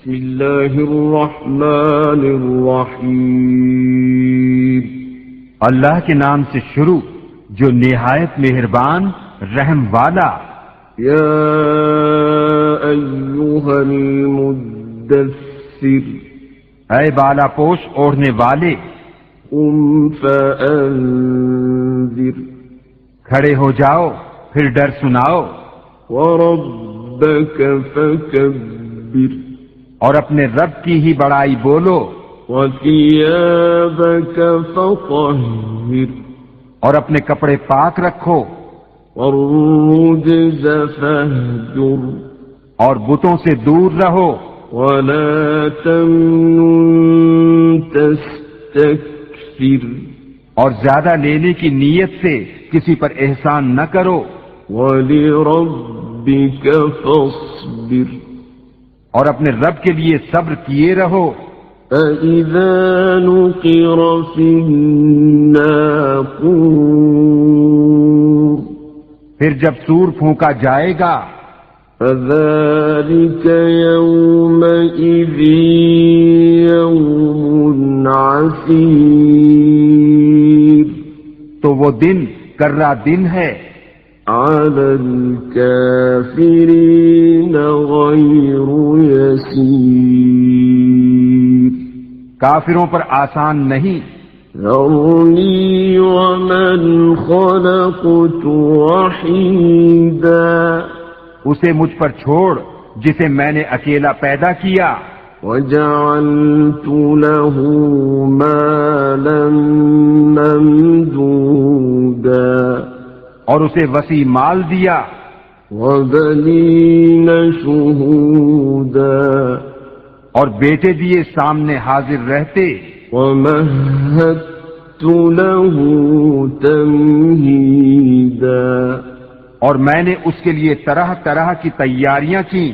بسم اللہ الرحمن الرحیم، اللہ کے نام سے شروع جو نہایت مہربان رحم والا۔ یا ایھا المدثر، اے بالا پوش اوڑھنے والے، قم فانذر، کھڑے ہو جاؤ پھر ڈر سناؤ، وربک فکبر، اور اپنے رب کی ہی بڑائی بولو، وثیابک فطہر، اور اپنے کپڑے پاک رکھو، والرجز فاہجر، اور بتوں سے دور رہو، ولا تمنن تستکثر، اور زیادہ لینے کی نیت سے کسی پر احسان نہ کرو، ولربک فاصبر، اور اپنے رب کے لیے صبر کیے رہو۔ فَإِذَا نُقِرَ فِي النَّاقُورِ، پھر جب سور پھونکا جائے گا، فَذَلِكَ يَوْمَئِذٍ يَوْمٌ عَسِيرٌ، تو وہ دن کرہ دن ہے، عَلَى الْكَافِرِينَ غَيْرُ يَسِيرٌ، کافروں پر آسان نہیں۔ ذرنی ومن خلقت وحیدا، اسے مجھ پر چھوڑ جسے میں نے اکیلا پیدا کیا، وجعلت له مالا ممدودا، اور اسے وسیع مال دیا، وبنین شہودا، اور بیٹے دیے سامنے حاضر رہتے، ومہدت له تمہیدا، اور میں نے اس کے لیے طرح طرح کی تیاریاں کی،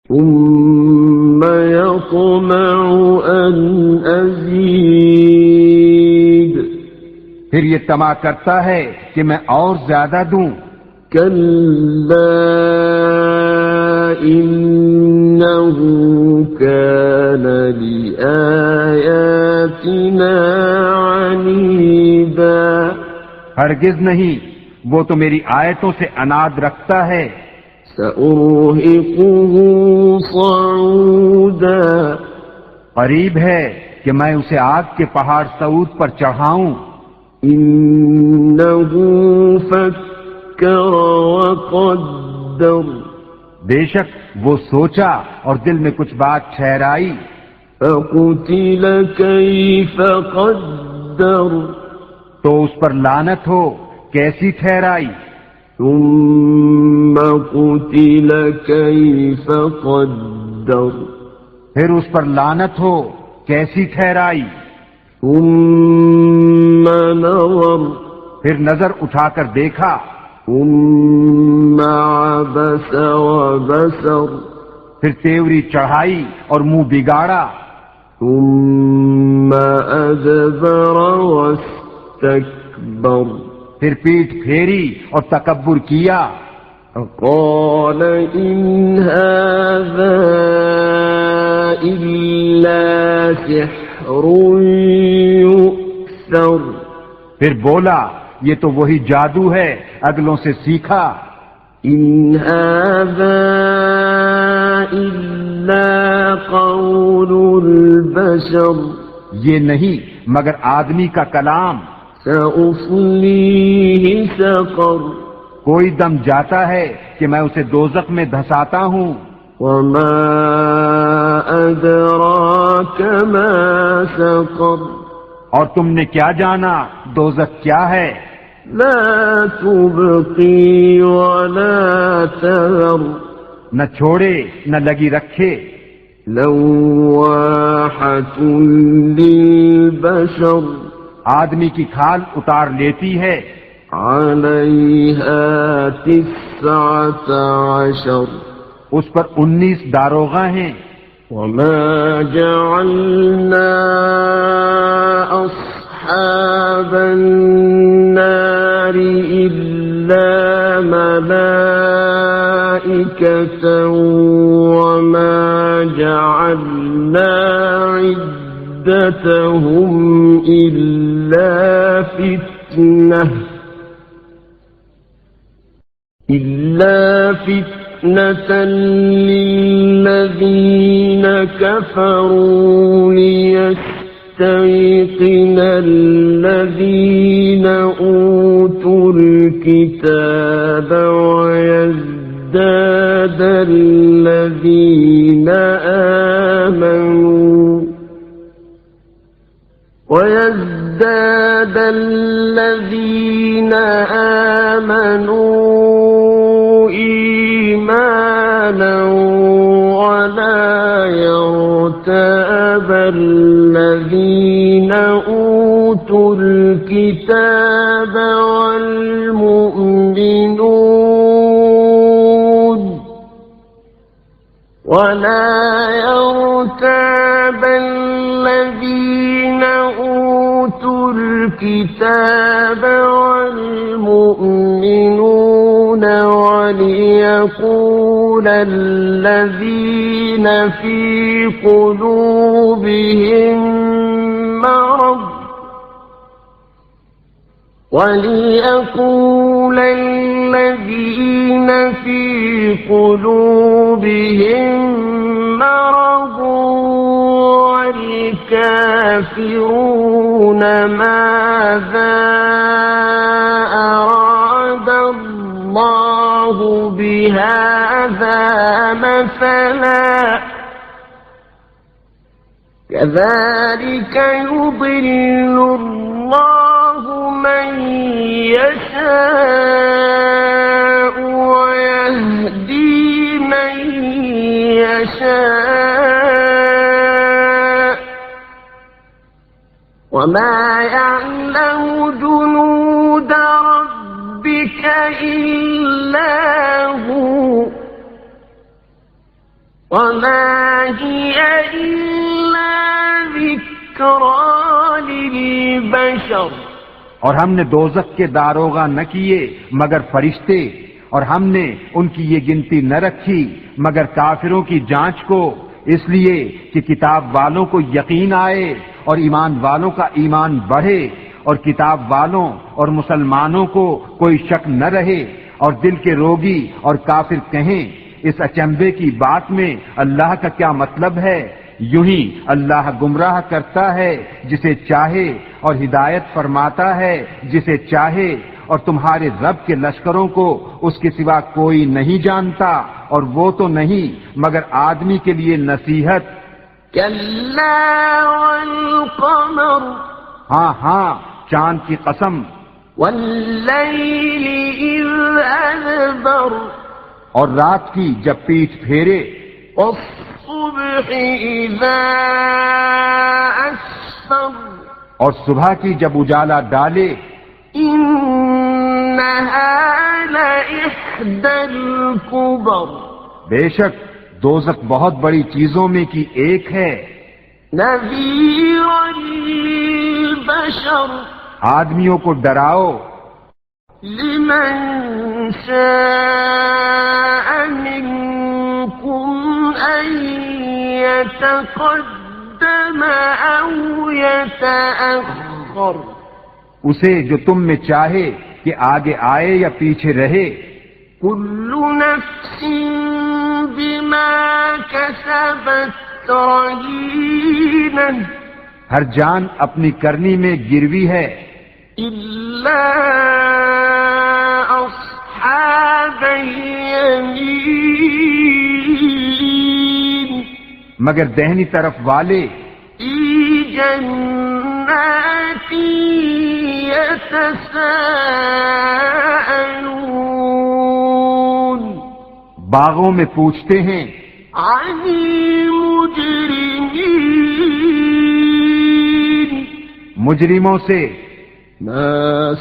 ثم يطمع ان ازید، پھر یہ طمع کرتا ہے کہ میں اور زیادہ دوں، کلا انه كان لآیاتنا عنیدا، ہرگز نہیں، وہ تو میری آیتوں سے عناد رکھتا ہے، سأرهقه صعودا، قریب ہے کہ میں اسے آگ کے پہاڑ سعود پر چڑھاؤں، انه فکر وقدر، بے شک وہ سوچا اور دل میں کچھ بات ٹھہرائی، فقتل کیف قدر، تو اس پر لعنت ہو کیسی ٹھہرائی، ثم قتل کیف قدر، پھر اس پر لعنت ہو کیسی ٹھہرائی، ثم نظر، پھر نظر اٹھا کر دیکھا، ثم عبس وبسر، پھر تیوری چڑھائی اور منہ بگاڑا، ثم ادبر واستکبر، پھر پیٹھ پھیری اور تکبر کیا، قال ان هذا الا سحر یؤثر، پھر بولا یہ تو وہی جادو ہے اگلوں سے سیکھا، ان هذا الا قول البشر، یہ نہیں مگر آدمی کا کلام، سأصلیہ سقر، کوئی دم جاتا ہے کہ میں اسے دوزخ میں دھساتا ہوں، وما ادراک ما سقر، اور تم نے کیا جانا دوزخ کیا ہے، لا تبقی ولا تذر، نہ چھوڑے نہ لگی رکھے، لواحۃ للبشر، آدمی کی کھال اتار لیتی ہے، علیہا 19 اس پر 19 داروغہ ہیں، وما جعلنا اصحاب النار الا ملائکة وما جعلنا عدتهم إلا فتنة للذين كفروا ليستيقن الذين أوتوا الكتاب ويزداد الذين آمنوا إيمانا ولا يرتاب الذين أوتوا الكتاب والمؤمنون وليقول الذين في قلوبهم مرض والكافرون ماذا أراد الله بهذا مثلا كذلك يضل الله من يشاء ويهدي من يشاء وما يعلم جنود ربك إلا هو وما هي إلا ذكرى للبشر اور ہم نے دوزخ کے داروغہ نہ کیے مگر فرشتے، اور ہم نے ان کی یہ گنتی نہ رکھی مگر کافروں کی جانچ کو، اس لیے کہ کتاب والوں کو یقین آئے اور ایمان والوں کا ایمان بڑھے، اور کتاب والوں اور مسلمانوں کو کوئی شک نہ رہے، اور دل کے روگی اور کافر کہیں اس اچنبے کی بات میں اللہ کا کیا مطلب ہے؟ یوں ہی اللہ گمراہ کرتا ہے جسے چاہے اور ہدایت فرماتا ہے جسے چاہے، اور تمہارے رب کے لشکروں کو اس کے سوا کوئی نہیں جانتا، اور وہ تو نہیں مگر آدمی کے لیے نصیحت۔ کلا والقمر، ہاں ہاں چاند کی قسم، واللیل اذ ادبر، اور رات کی جب پیٹھ پھیرے، والصبح اذا اسفر، اور صبح کی جب اجالا ڈالے، انہا لإحدى الكبر، بے شک دوزخ بہت بڑی چیزوں میں کی ایک ہے، نذیرا للبشر، آدمیوں کو ڈراؤ، لمن شاء منكم أن يتقدم أو يتأخر، اسے جو تم میں چاہے کہ آگے آئے یا پیچھے رہے، كل نفس بما كسبت رهينة، ہر جان اپنی کرنی میں گروی ہے، إلا أصحاب اليمين، مگر دہنی طرف والے، في جنات يتساءلون، باغوں میں پوچھتے ہیں، عن المجرمين، مجرموں سے، ما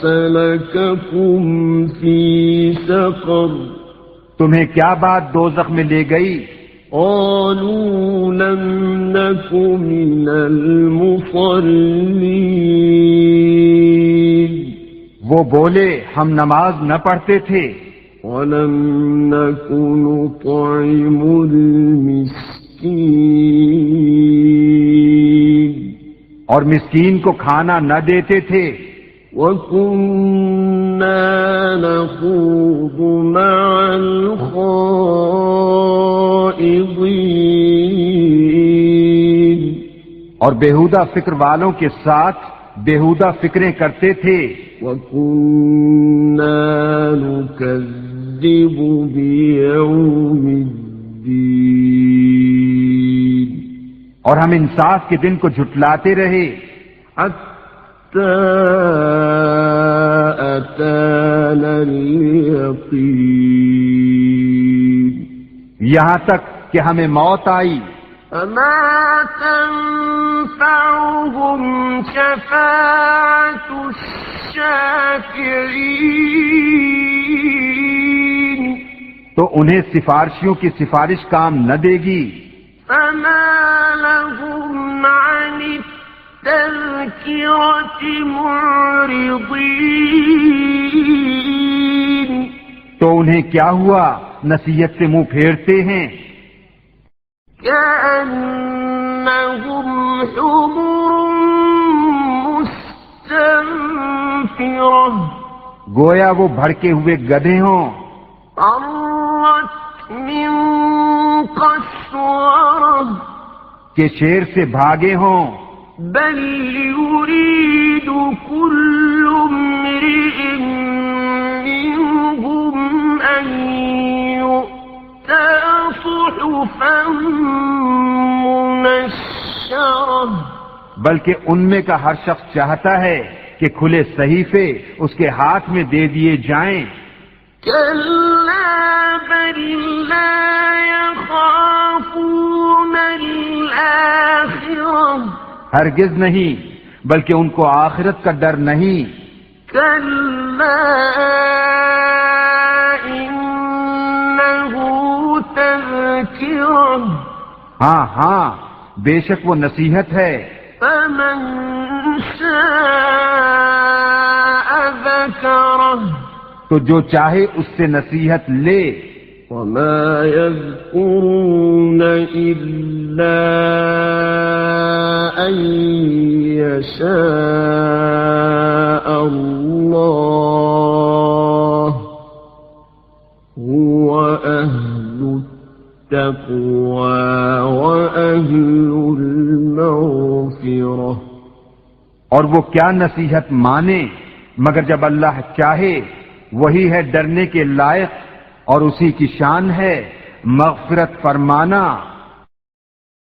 سلككم في سقر، تمہیں کیا بات دوزخ میں لے گئی؟ قالوا لم نك من المصلين، وہ بولے ہم نماز نہ پڑھتے تھے، ولم نك نطعم المسكين، الْمِسْكِينِ اور مسکین کو کھانا نہ دیتے تھے، وَكُنَّا نَخُوضُ مَعَ الْخَائِضِينَ اور بےہودہ فکر والوں کے ساتھ بےہودہ فکریں کرتے تھے، وَكُنَّا نُكَذِّبُ بِيَوْمِ الدِّينِ اور ہم انصاف کے دن کو جھٹلاتے رہے، حَتَّى أَتَانَا الْيَقِينُ یہاں تک کہ ہمیں موت آئی، فَمَا تَنفَعُهُمْ شَفَاعَةُ الشَّافِعِينَ تو انہیں سفارشیوں کی سفارش کام نہ دے گی، فَمَا لَهُمْ عَنِ التَّذْكِرَةِ مُعْرِضِينَ تو انہیں کیا ہوا نصیحت سے منہ پھیرتے ہیں، كَأَنَّهُمْ حُمُرٌ مُسْتَنفِرَةٌ گویا وہ بھڑکے ہوئے گدھے ہوں، فَرَّتْ مِن قَسْوَرَةٍ کہ شیر سے بھاگے ہوں، بَلْ يُرِيدُ كُلُّ امْرِئٍ مِّنْهُمْ أَن يُؤْتَىٰ صُحُفًا مُّنَشَّرَةً بلکہ ان میں کا ہر شخص چاہتا ہے کہ کھلے صحیفے اس کے ہاتھ میں دے دیے جائیں، كَلَّا بَل لَّا يَخَافُونَ الْآخِرَةَ ہرگز نہیں، بلکہ ان کو آخرت کا ڈر نہیں، كَلَّا إِنَّهُ تَذْكِرَةٌ ہاں بے شک وہ نصیحت ہے، فَمَن شَاءَ ذَكَرَهُ تو جو چاہے اس سے نصیحت لے، وَمَا يَذْكُرُونَ إِلَّا أَن يَشَاءَ اللَّهُ هُوَ أَهْلُ التَّقْوَى وَأَهْلُ الْمَغْفِرَةِ اور وہ کیا نصیحت مانے مگر جب اللہ چاہے، وہی ہے ڈرنے کے لائق اور اسی کی شان ہے مغفرت فرمانا